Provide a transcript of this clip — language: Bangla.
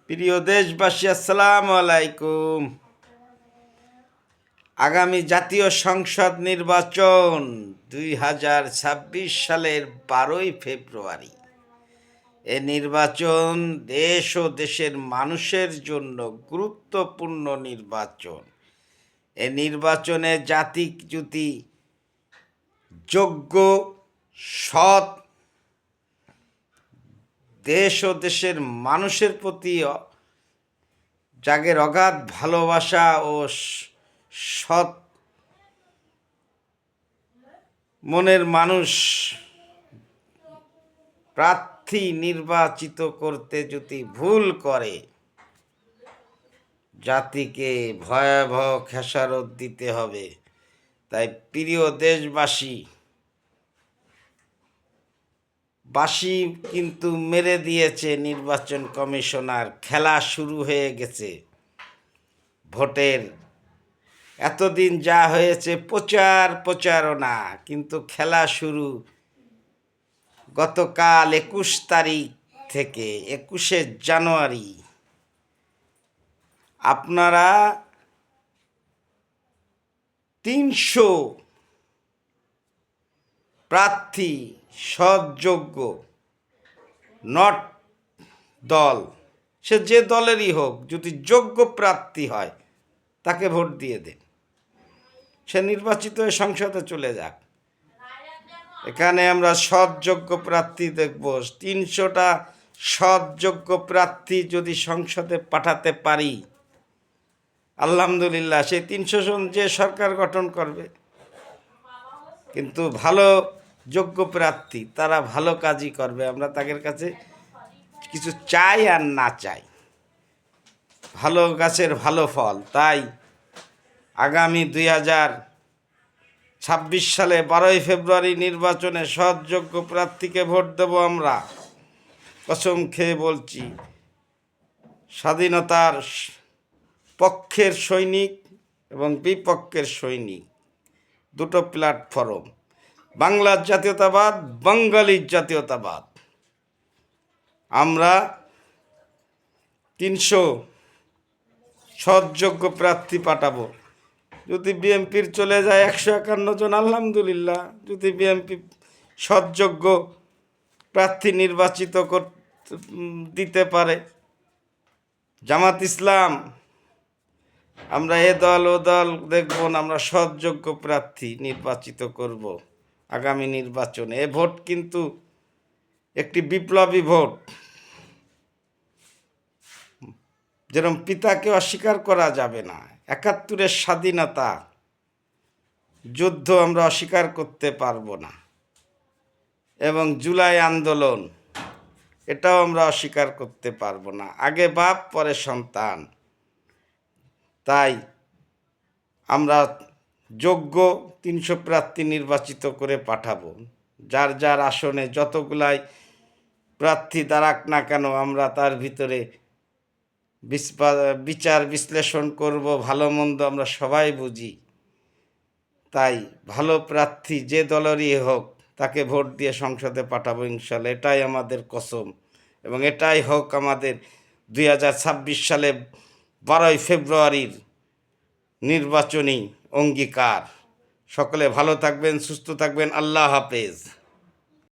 প্রিয় দেশবাসী, আসসালামু আলাইকুম। আগামী জাতীয় সংসদ নির্বাচন 2026 সালের 12ই ফেব্রুয়ারি। এ নির্বাচন দেশ ও দেশের মানুষের জন্য গুরুত্বপূর্ণ নির্বাচন। এ নির্বাচনে জাতি যদি যোগ্য, সৎ, দেশ ও দেশের মানুষের প্রতি যাদের অগাধ ভালোবাসা ও সৎ মনের মানুষ প্রার্থী নির্বাচিত করতে যদি ভুল করে, জাতিকে ভয়াবহ খেসারত দিতে হবে। তাই প্রিয় দেশবাসী, বাঁশি কিন্তু মেরে দিয়েছে নির্বাচন কমিশনার। খেলা শুরু হয়ে গেছে ভোটের। এতদিন যা হয়েছে প্রচারণা, কিন্তু খেলা শুরু গতকাল 21 তারিখ থেকে 21শে জানুয়ারি। আপনারা 300 প্রার্থী সৎযোগ্য, নট দল, সে যে দলেরই হোক, যদি যোগ্য প্রার্থী হয় তাকে ভোট দিয়ে দেন। সে নির্বাচিত হয়ে সংসদে চলে যাক। এখানে আমরা সৎযোগ্য প্রার্থী দেখব। 300টা সৎযোগ্য প্রার্থী যদি সংসদে পাঠাতে পারি, আলহামদুলিল্লাহ, সেই 300 জন যে সরকার গঠন করবে। কিন্তু ভালো যোগ্য প্রার্থী, তারা ভালো কাজই করবে। আমরা তাদের কাছে কিছু চাই আর না চাই, ভালো গাছের ভালো ফল। তাই আগামী 2026 সালে 12ই ফেব্রুয়ারি নির্বাচনে সৎযোগ্য প্রার্থীকে ভোট দেব আমরা। কসম খেয়ে বলছি, স্বাধীনতার পক্ষের সৈনিক এবং বিপক্ষের সৈনিক, দুটো প্ল্যাটফর্ম, বাংলার জাতীয়তাবাদ, বাঙালির জাতীয়তাবাদ। আমরা 300 সৎযোগ্য প্রার্থী পাঠাবো। যদি বিএনপির চলে যায় 151 জন, আলহামদুলিল্লাহ। যদি বিএনপি সৎযোগ্য প্রার্থী নির্বাচিত দিতে পারে, জামাত ইসলাম, আমরা এ দল ও দল দেখব না, আমরা সৎযোগ্য প্রার্থী নির্বাচিত করব আগামী নির্বাচনে। এ ভোট কিন্তু একটি বিপ্লবী ভোট। যেরকম পিতাকে অস্বীকার করা যাবে না, 71-এর স্বাধীনতা যুদ্ধ আমরা অস্বীকার করতে পারবো না, এবং জুলাই আন্দোলন, এটাও আমরা অস্বীকার করতে পারবো না। আগে বাপ পরে সন্তান। তাই আমরা যোগ্য 300 প্রার্থী নির্বাচিত করে পাঠাবো। যার যার আসনে যতগুলাই প্রার্থী দাঁড়াক না কেন, আমরা তার ভিতরে বিচার বিশ্লেষণ করব। ভালো মন্দ আমরা সবাই বুঝি। তাই ভালো প্রার্থী যে দলেরই হোক, তাকে ভোট দিয়ে সংসদে পাঠাবো ইনশাল্লাহ। এটাই আমাদের কসম, এবং এটাই হোক আমাদের 2026 সালে 12ই ফেব্রুয়ারির নির্বাচনী অঙ্গীকার। সকলে ভালো থাকবেন, সুস্থ থাকবেন। আল্লাহ হাফেজ।